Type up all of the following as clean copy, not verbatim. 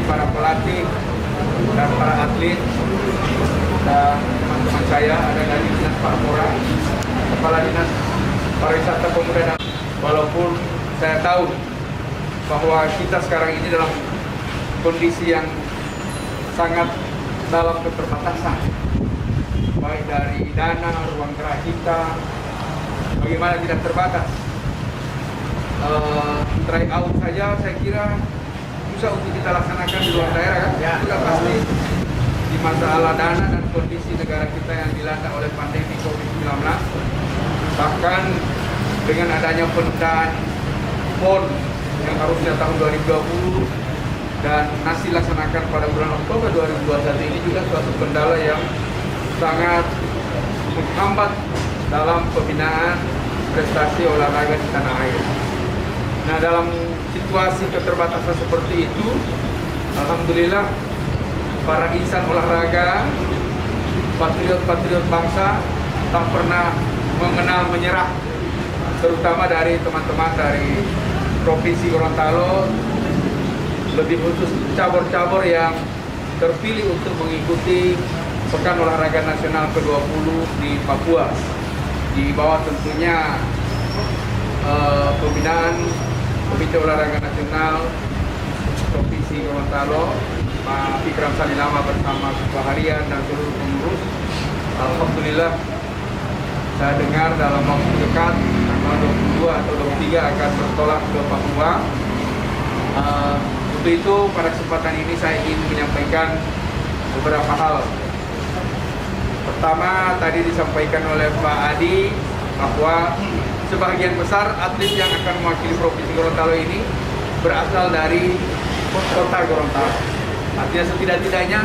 para pelatih, dan para atlet, dan teman-teman saya ada dari Dinas Parpora, Kepala Dinas Pariwisata Pemuda dan walaupun saya tahu bahwa kita sekarang ini dalam kondisi yang sangat dalam keterbatasan, baik dari dana, ruang gerak kita, bagaimana tidak terbatas. Try out saja saya kira susah untuk kita laksanakan di luar daerah kan? Ya. Sudah pasti di masalah dana dan kondisi negara kita yang dilanda oleh pandemi COVID-19, bahkan dengan adanya penundaan PON yang harusnya tahun 2020 dan masih dilaksanakan pada bulan Oktober 2021 ini juga suatu kendala yang sangat menghambat dalam pembinaan prestasi olahraga di tanah air. Nah, dalam situasi keterbatasan seperti itu, alhamdulillah para insan olahraga, patriot-patriot bangsa tak pernah mengenal menyerah, terutama dari teman-teman dari Provinsi Gorontalo, lebih khusus cabur-cabur yang terpilih untuk mengikuti Pekan Olahraga Nasional ke-20 di Papua, di bawah tentunya pembinaan Komite Olahraga Nasional Provinsi Gorontalo, Pak Fikram Salilama bersama Ketua Harian dan seluruh pengurus. Alhamdulillah, saya dengar dalam waktu dekat tanggal 22 atau 23 akan bertolak ke Papua. Untuk itu pada kesempatan ini saya ingin menyampaikan beberapa hal. Pertama, tadi disampaikan oleh Pak Adi bahwa sebagian besar atlet yang akan mewakili Provinsi Gorontalo ini berasal dari kota Gorontalo. Artinya setidak-tidaknya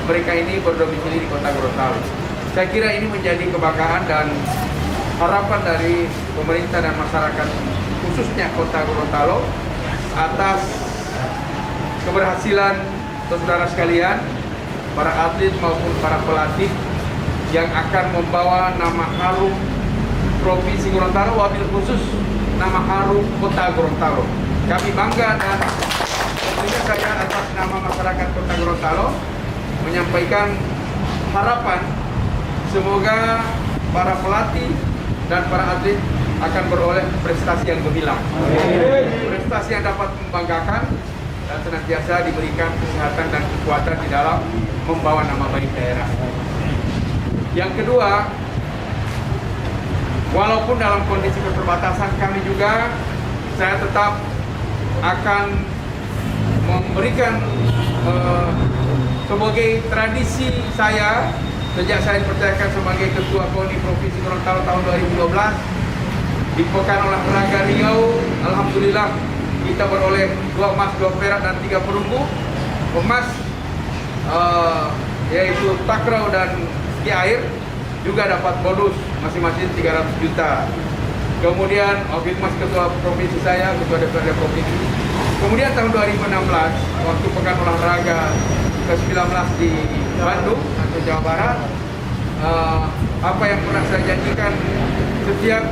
mereka ini berdomisili di kota Gorontalo. Saya kira ini menjadi kebanggaan dan harapan dari pemerintah dan masyarakat khususnya kota Gorontalo atas keberhasilan saudara sekalian, para atlet maupun para pelatih yang akan membawa nama harum Provinsi Gorontalo, wabil khusus nama harum kota Gorontalo. Kami bangga dan tentunya saya atas nama masyarakat kota Gorontalo menyampaikan harapan semoga para pelatih dan para atlet akan beroleh prestasi yang gemilang, prestasi yang dapat membanggakan dan senantiasa diberikan kesehatan dan kekuatan di dalam membawa nama baik daerah. Yang kedua, walaupun dalam kondisi keterbatasan kami juga, saya tetap akan memberikan sebagai tradisi saya sejak saya dipercayakan sebagai Ketua KONI Provinsi Gorontalo tahun 2012 di Pekan Olahraga Riau. Alhamdulillah kita beroleh 2 emas, 2 perak dan 3 perunggu. Emas yaitu takraw dan ski air juga dapat bonus masing-masing 300 juta. Kemudian Wakil Mas Ketua Provinsi saya, Ketua DPRD Provinsi. Kemudian tahun 2016 waktu Pekan Olahraga ke-19 di Bandung atau Jawa Barat, apa yang pernah saya janjikan, setiap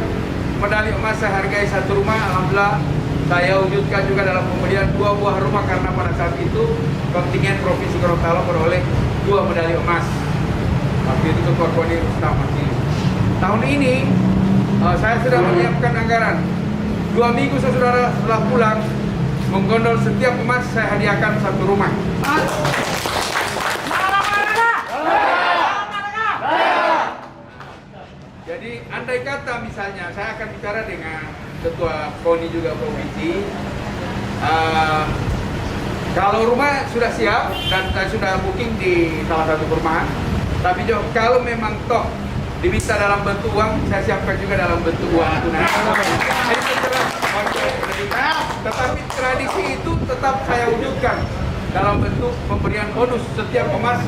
medali emas saya hargai 1 rumah. Alhamdulillah saya wujudkan juga dalam pemberian 2 buah rumah, karena pada saat itu kontingen Provinsi Gorontalo beroleh 2 medali emas. Waktu itu Ketua KONI Rustam Makili. Tahun ini saya sudah menyiapkan anggaran 2 minggu setelah pulang, menggondol setiap emas saya hadiahkan 1 rumah. Jadi andai kata misalnya saya akan bicara dengan Ketua KONI juga Provinsi, kalau rumah sudah siap dan saya sudah booking di salah satu perumahan, tapi kalau memang toh diminta dalam bentuk uang, saya siapkan juga dalam bentuk uang tunai. Tetapi tradisi itu tetap saya wujudkan dalam bentuk pemberian bonus setiap emas.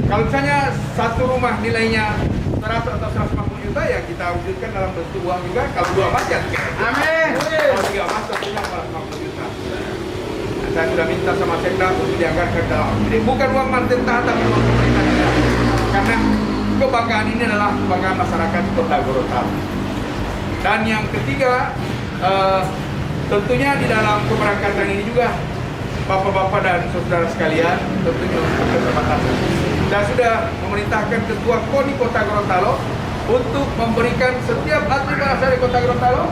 Kalau misalnya 1 rumah nilainya 100 atau 150 juta, ya kita wujudkan dalam bentuk uang juga. Kalau 2 emas ya 3. Amin. Kalau 3 emas tentunya 450 juta. Nah, saya sudah minta sama Sekda untuk dianggarkan dalam ini. Bukan uang Martinta, tapi uang pemerintah daerah. Karena kebanggaan ini adalah kebanggaan masyarakat Kota Gorontalo. Dan yang ketiga, tentunya di dalam keberangkatan ini juga Bapak-bapak dan saudara sekalian, tentunya untuk keterbatasan. Saya sudah memerintahkan Ketua KONI Kota Gorontalo untuk memberikan setiap atlet yang asal dari Kota Gorontalo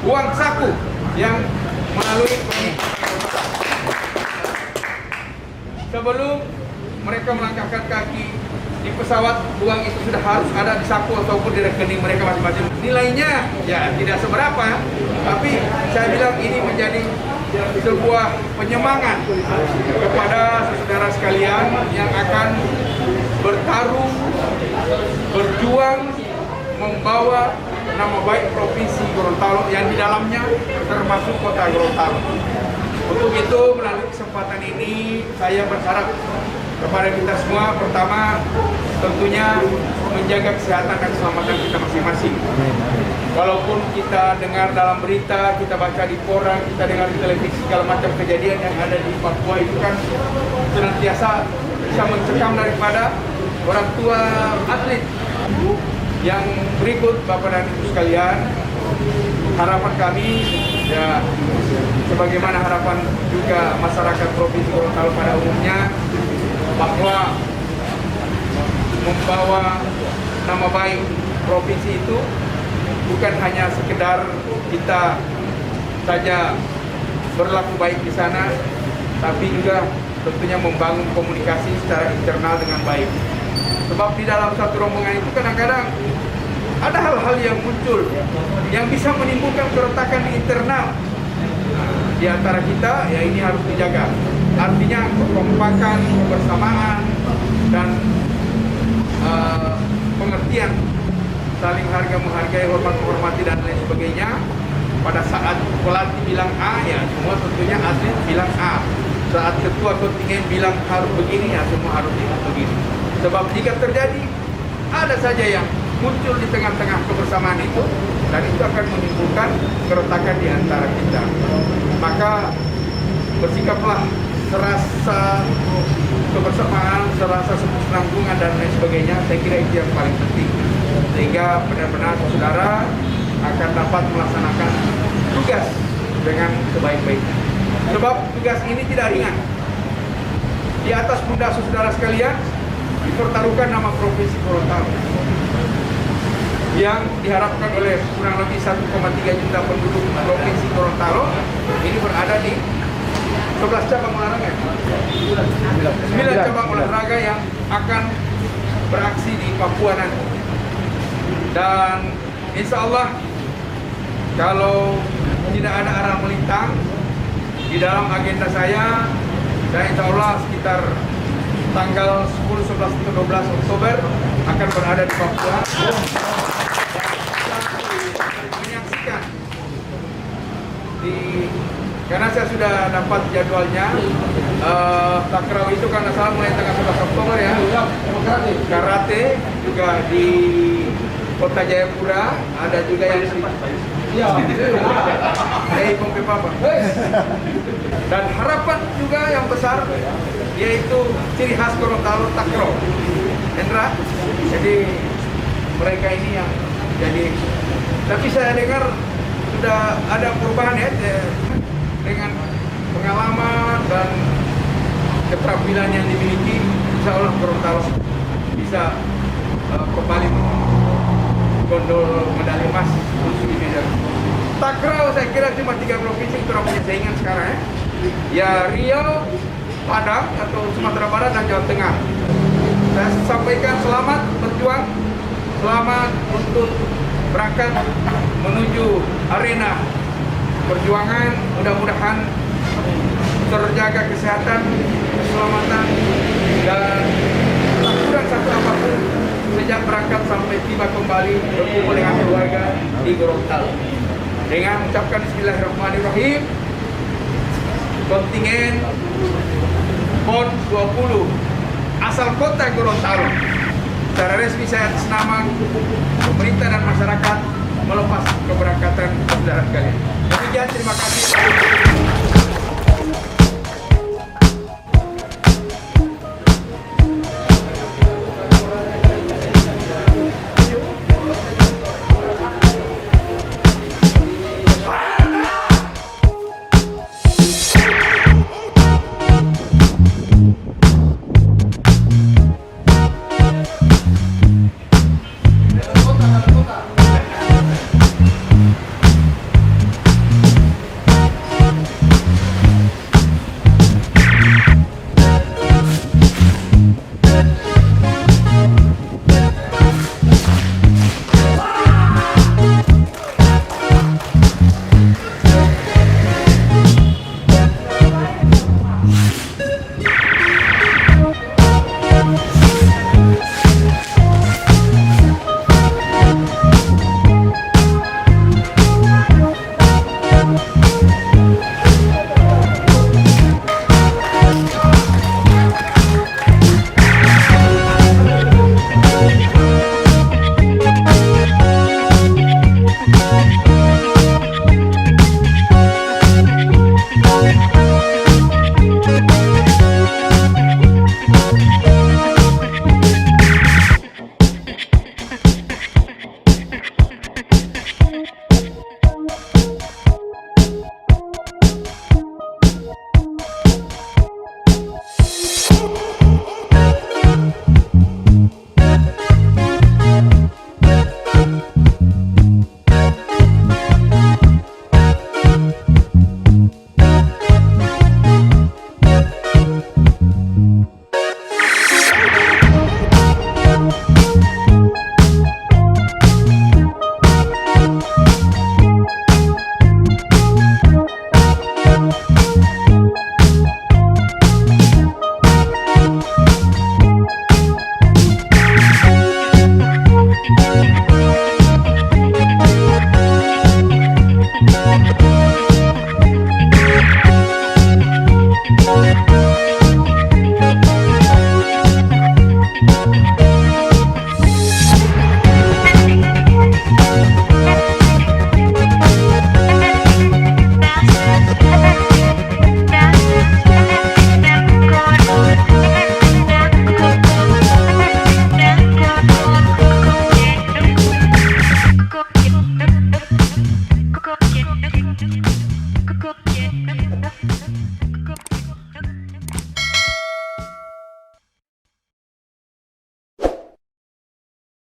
uang saku yang melalui KONI. Sebelum mereka melangkahkan kaki di pesawat, uang itu sudah harus ada di saku ataupun di rekening mereka masing-masing. Nilainya ya tidak seberapa, tapi saya bilang ini menjadi sebuah penyemangat kepada saudara sekalian yang akan bertarung, berjuang, membawa nama baik Provinsi Gorontalo yang di dalamnya termasuk Kota Gorontalo. Untuk itu, melalui kesempatan ini, saya berharap kepada kita semua, pertama tentunya menjaga kesehatan dan keselamatan kita masing-masing. Walaupun kita dengar dalam berita, kita baca di koran, kita dengar di televisi segala macam kejadian yang ada di Papua itu kan senantiasa bisa mencekam daripada orang tua atlet. Yang berikut Bapak dan Ibu sekalian, harapan kami ya sebagaimana harapan juga masyarakat Provinsi Gorontalo pada umumnya, bahwa membawa nama baik provinsi itu bukan hanya sekedar kita saja berlaku baik di sana, tapi juga tentunya membangun komunikasi secara internal dengan baik. Sebab di dalam satu rombongan itu kadang-kadang ada hal-hal yang muncul yang bisa menimbulkan keretakan di internal di antara kita, ya ini harus dijaga. Artinya kekompakan, kebersamaan, dan pengertian, saling harga menghargai, hormat menghormati dan lain sebagainya. Pada saat pelatih bilang A, ya semua tentunya atlet bilang A. Saat ketua kontingen bilang harus begini, ya semua harus begini. Sebab jika terjadi ada saja yang muncul di tengah-tengah kebersamaan itu, dan itu akan menimbulkan keretakan di antara kita. Maka bersikaplah serasa kebersamaan, serasa senanggungan dan lain sebagainya. Saya kira itu yang paling penting, sehingga benar-benar saudara akan dapat melaksanakan tugas dengan sebaik-baiknya. Sebab tugas ini tidak ringan. Di atas pundak saudara sekalian dipertaruhkan nama Provinsi Gorontalo yang diharapkan oleh kurang lebih 1,3 juta penduduk Provinsi Gorontalo ini berada di 11 cabang olahraga, 9 cabang olahraga yang akan beraksi di Papua nanti. Dan insya Allah kalau tidak ada arah melintang di dalam agenda saya, dan insya Allah sekitar tanggal 10, 11, 12 Oktober akan berada di Papua. Menyaksikan karena saya sudah dapat jadwalnya, takraw itu karena salah mulai tanggal 11 Oktober ya. Karate juga di Kota Jayapura, ada juga yang dan harapan juga yang besar yaitu ciri khas Gorontalo, takraw. Hendra, jadi mereka ini yang jadi, tapi saya dengar sudah ada perubahan ya dengan pengalaman dan keterampilan yang dimiliki. Insya Allah Gorontalo bisa kembali gondol medali emas khusus di medan. Takraw saya kira cuma 3 provinsi itu punya saingan sekarang ya. Ya Riau, Padang atau Sumatera Barat dan Jawa Tengah. Saya sampaikan selamat berjuang, selamat untuk berangkat menuju arena perjuangan. Mudah-mudahan terjaga kesehatan, keselamatan, dan tak kurang satu apapun sejak berangkat sampai tiba kembali berkumpul dengan keluarga di Gorontalo. Dengan mengucapkan Bismillahirrahmanirrahim, kontingen PON 20 asal Kota Gorontalo secara resmi saya atas nama pemerintah dan masyarakat melepas keberangkatan saudara sekalian. Demikian, terima kasih.